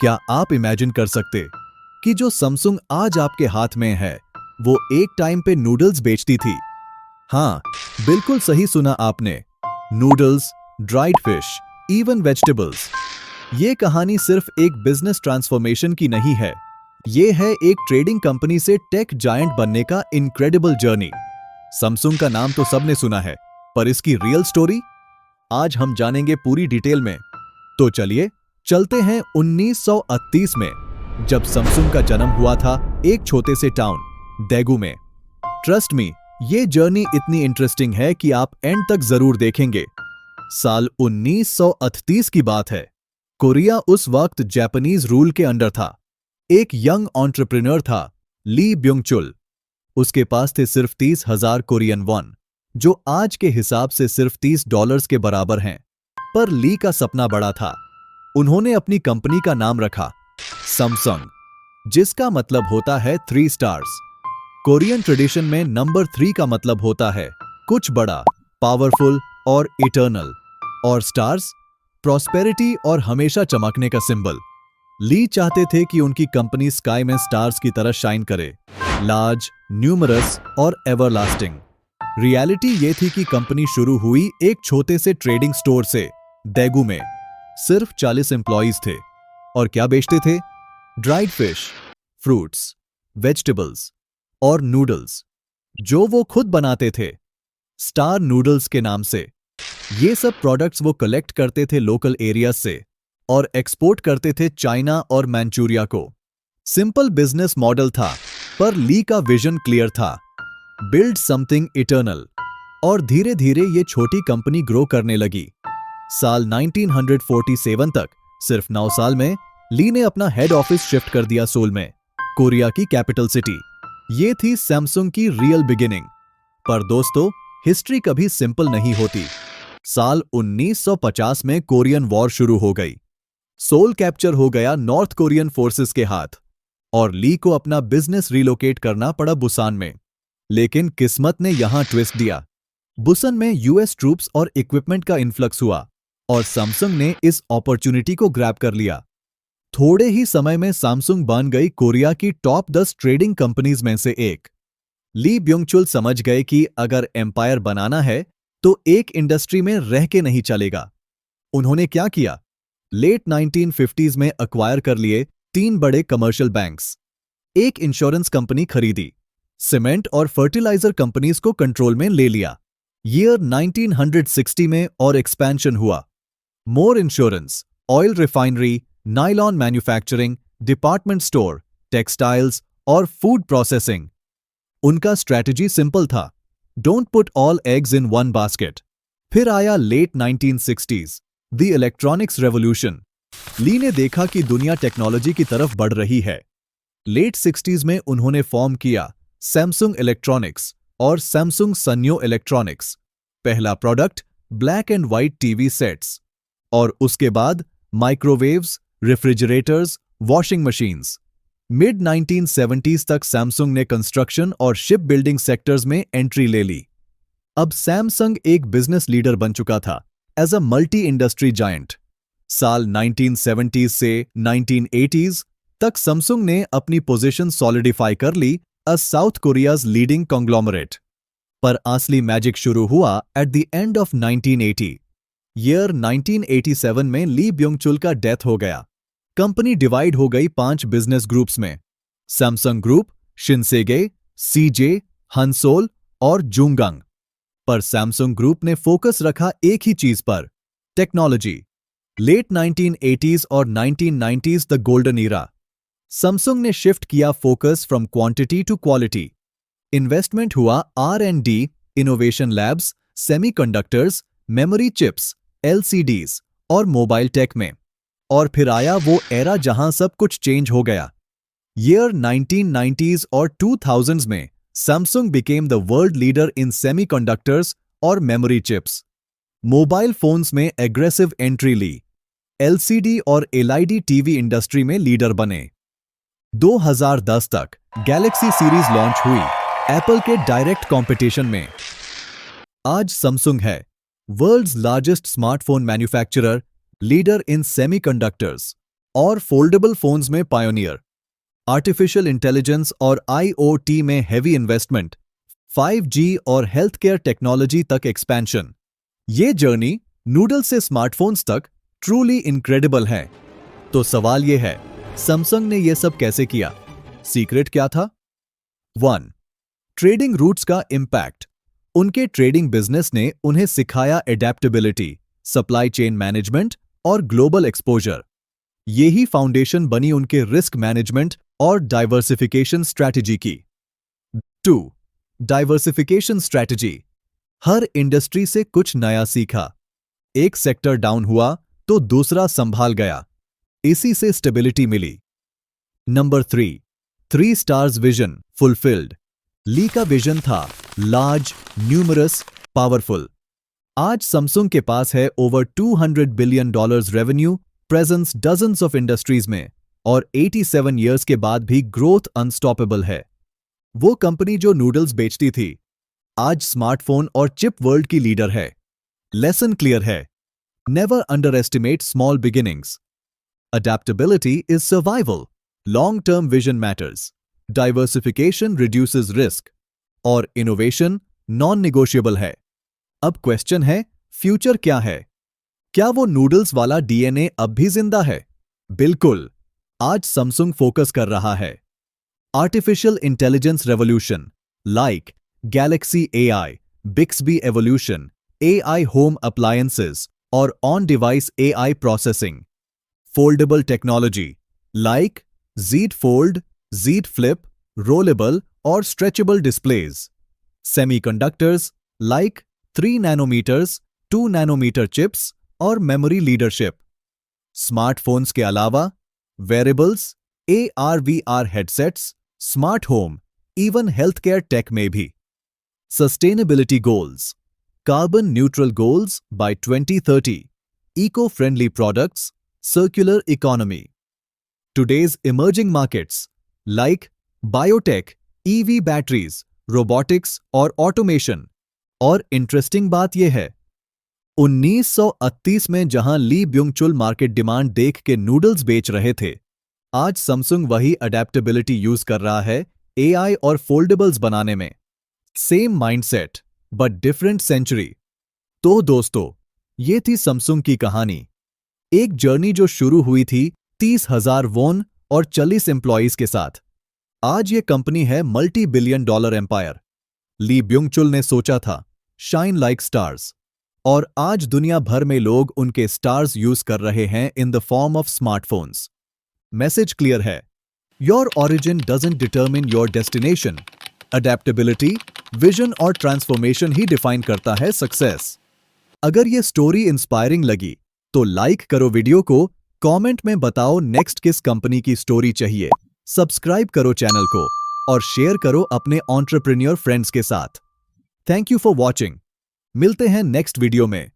क्या आप इमेजिन कर सकते कि जो सैमसंग आज आपके हाथ में है वो एक टाइम पे नूडल्स बेचती थी? हाँ, बिल्कुल सही सुना आपने। Noodles, dried fish, even vegetables. ये कहानी सिर्फ एक बिजनेस ट्रांसफॉर्मेशन की नहीं है, ये है एक ट्रेडिंग कंपनी से टेक जायंट बनने का इनक्रेडिबल जर्नी। सैमसंग का नाम तो सबने सुना है, पर इसकी रियल स्टोरी आज हम जानेंगे पूरी डिटेल में। तो चलिए चलते हैं 1938 में, जब सैमसंग का जन्म हुआ था एक छोटे से टाउन दैगू में। ट्रस्ट मी, ये जर्नी इतनी इंटरेस्टिंग है कि आप एंड तक जरूर देखेंगे। साल 1938 की बात है। कोरिया उस वक्त जापानीज रूल के अंडर था। एक यंग एंटरप्रेन्योर था, ली ब्योंग चुल। उसके पास थे सिर्फ 30,000 कोरियन वॉन, जो आज के हिसाब से सिर्फ $30 के बराबर हैं। पर ली का सपना बड़ा था। उन्होंने अपनी कंपनी का नाम रखा सैमसंग, जिसका मतलब होता है 3 स्टार्स। कोरियन ट्रेडिशन में नंबर 3 का मतलब होता है कुछ बड़ा, पावरफुल और इटर्नल, और स्टार्स प्रॉस्पेरिटी और हमेशा चमकने का सिंबल। ली चाहते थे कि उनकी कंपनी स्काई में स्टार्स की तरह शाइन करे, लार्ज, न्यूमरस और एवरलास्टिंग। रियलिटी ये थी कि कंपनी शुरू हुई एक छोटे से ट्रेडिंग स्टोर से दैगू में। सिर्फ 40 एम्प्लॉइज थे, और क्या बेचते थे? ड्राइड फिश, फ्रूट्स, वेजिटेबल्स और नूडल्स, जो वो खुद बनाते थे स्टार नूडल्स के नाम से। ये सब प्रोडक्ट्स वो कलेक्ट करते थे लोकल एरिया से और एक्सपोर्ट करते थे चाइना और मैंचूरिया को। सिंपल बिजनेस मॉडल था, पर ली का विजन क्लियर था, बिल्ड समथिंग इटर्नल। और धीरे धीरे ये छोटी कंपनी ग्रो करने लगी। साल 1947 तक, सिर्फ 9 साल में, ली ने अपना हेड ऑफिस शिफ्ट कर दिया सोल में, कोरिया की कैपिटल सिटी। ये थी सैमसंग की रियल बिगिनिंग। पर दोस्तों, हिस्ट्री कभी सिंपल नहीं होती। साल 1950 में कोरियन वॉर शुरू हो गई। सोल कैप्चर हो गया नॉर्थ कोरियन फोर्सेस के हाथ, और ली को अपना बिजनेस रिलोकेट करना पड़ा बुसान में। लेकिन किस्मत ने यहां ट्विस्ट दिया। बुसान में यूएस ट्रूप्स और इक्विपमेंट का इन्फ्लक्स हुआ, और सैमसंग ने इस अपॉर्चुनिटी को ग्रैब कर लिया। थोड़े ही समय में सैमसंग बन गई कोरिया की टॉप 10 ट्रेडिंग कंपनीज में से एक। ली ब्योंग चुल समझ गए कि अगर एम्पायर बनाना है तो एक इंडस्ट्री में रह के नहीं चलेगा। उन्होंने क्या किया? लेट 1950s में अक्वायर कर लिए 3 बड़े कमर्शियल बैंक्स, एक इंश्योरेंस कंपनी खरीदी, सीमेंट और फर्टिलाइजर कंपनीज को कंट्रोल में ले लिया। ईयर 1960 में और एक्सपेंशन हुआ। More insurance, oil refinery, nylon manufacturing, department store, textiles और फूड प्रोसेसिंग। उनका स्ट्रैटेजी सिंपल था, don't put all eggs in one basket. फिर आया late 1960s, the electronics revolution. Lee ने देखा कि दुनिया टेक्नोलॉजी की तरफ बढ़ रही है। लेट 60s में उन्होंने फॉर्म किया सैमसंग इलेक्ट्रॉनिक्स और सैमसंग सन्यो इलेक्ट्रॉनिक्स। पहला product black and white TV sets, और उसके बाद microwaves, refrigerators, washing machines. Mid 1970s तक सैमसंग ने कंस्ट्रक्शन और शिप बिल्डिंग सेक्टर्स में एंट्री ले ली। अब सैमसंग एक बिजनेस लीडर बन चुका था as a multi industry giant. साल 1970s से 1980s तक सैमसंग ने अपनी पोजीशन सॉलिडिफाई कर ली as south Korea's leading conglomerate. पर असली मैजिक शुरू हुआ at the end of 1980। Year 1987 में ली ब्योंग चुल का डेथ हो गया। कंपनी डिवाइड हो गई 5 बिजनेस ग्रुप्स में, सैमसंग ग्रुप, शिनसेगे, सीजे, हंसोल और जूंगंग। पर सैमसंग ग्रुप ने फोकस रखा एक ही चीज पर, टेक्नोलॉजी। लेट 1980s और 1990s the golden era. Samsung ने शिफ्ट किया focus from quantity to quality. Investment हुआ R&D, innovation labs, semiconductors, memory chips, LCDs और मोबाइल टेक में। और फिर आया वो एरा जहां सब कुछ चेंज हो गया। ईयर 1990s और 2000s में Samsung became the world leader in semiconductors और मेमोरी चिप्स। मोबाइल फोन्स में एग्रेसिव एंट्री ली। LCD और LID टीवी इंडस्ट्री में लीडर बने। 2010 तक गैलेक्सी सीरीज लॉन्च हुई एप्पल के डायरेक्ट कंपटीशन में। आज सैमसंग है world's largest smartphone manufacturer, leader in semiconductors, और फोल्डेबल फोन्स में पायोनियर, आर्टिफिशियल इंटेलिजेंस और आईओटी में हेवी इन्वेस्टमेंट, 5G और हेल्थ केयर टेक्नोलॉजी तक एक्सपेंशन। ये जर्नी नूडल्स से स्मार्टफोन्स तक ट्रूली इनक्रेडिबल है। तो सवाल ये है, सैमसंग ने ये सब कैसे किया? सीक्रेट क्या था? 1. ट्रेडिंग रूट्स का इंपैक्ट। उनके ट्रेडिंग बिजनेस ने उन्हें सिखाया एडेप्टेबिलिटी, सप्लाई चेन मैनेजमेंट और ग्लोबल एक्सपोजर। यही फाउंडेशन बनी उनके रिस्क मैनेजमेंट और डाइवर्सिफिकेशन स्ट्रैटेजी की। 2. Diversification strategy. हर इंडस्ट्री से कुछ नया सीखा। एक सेक्टर डाउन हुआ तो दूसरा संभाल गया। इसी से स्टेबिलिटी मिली। Number 3. 3 stars vision fulfilled. Lee का विजन था लार्ज, न्यूमरस, पावरफुल। आज सैमसंग के पास है over $200 billion revenue, presence dozens of industries में, और 87 इयर्स के बाद भी ग्रोथ अनस्टॉपेबल है। वो कंपनी जो नूडल्स बेचती थी, आज स्मार्टफोन और चिप वर्ल्ड की लीडर है। लेसन क्लियर है, never under estimate small beginnings. Adaptability is survival, long term vision matters, diversification reduces risk, और इनोवेशन नॉन निगोशिएबल है। अब क्वेश्चन है, फ्यूचर क्या है? क्या वो नूडल्स वाला डीएनए अब भी जिंदा है? बिल्कुल। आज सैमसंग फोकस कर रहा है artificial intelligence revolution, like Galaxy AI, Bixby evolution, AI home appliances और on device AI processing. Foldable technology like Z fold, Z flip, rollable और stretchable displays. Semiconductors like 3 nanometers, 2 nanometer chips और memory leadership. Smartphones के अलावा wearables, AR/VR headsets, smart home, even health care tech में भी। Sustainability goals, carbon neutral goals by 2030, eco friendly products, circular economy. Today's emerging markets like biotech, EV batteries, robotics और automation. और interesting बात यह है, 1938 में जहां ली ब्योंग चुल मार्केट डिमांड देख के नूडल्स बेच रहे थे, आज सैमसंग वही अडेप्टेबिलिटी यूज कर रहा है एआई और फोल्डेबल्स बनाने में। Same mindset but different century. तो दोस्तों, ये थी सैमसंग की कहानी। एक जर्नी जो शुरू हुई थी 30,000 वॉन और 40 एम्प्लॉइज के साथ। आज ये कंपनी है मल्टी बिलियन डॉलर एम्पायर। ली ब्योंग चुल ने सोचा था शाइन लाइक स्टार्स, और आज दुनिया भर में लोग उनके स्टार्स यूज कर रहे हैं in the form of smartphones. Message clear है, your origin doesn't determine your destination. Adaptability, vision और ट्रांसफॉर्मेशन ही डिफाइन करता है सक्सेस। अगर ये स्टोरी इंस्पायरिंग लगी तो लाइक करो वीडियो को, कमेंट में बताओ नेक्स्ट किस कंपनी की स्टोरी चाहिए, सब्सक्राइब करो चैनल को और शेयर करो अपने एंटरप्रेन्योर फ्रेंड्स के साथ। Thank you for watching. मिलते हैं नेक्स्ट वीडियो में।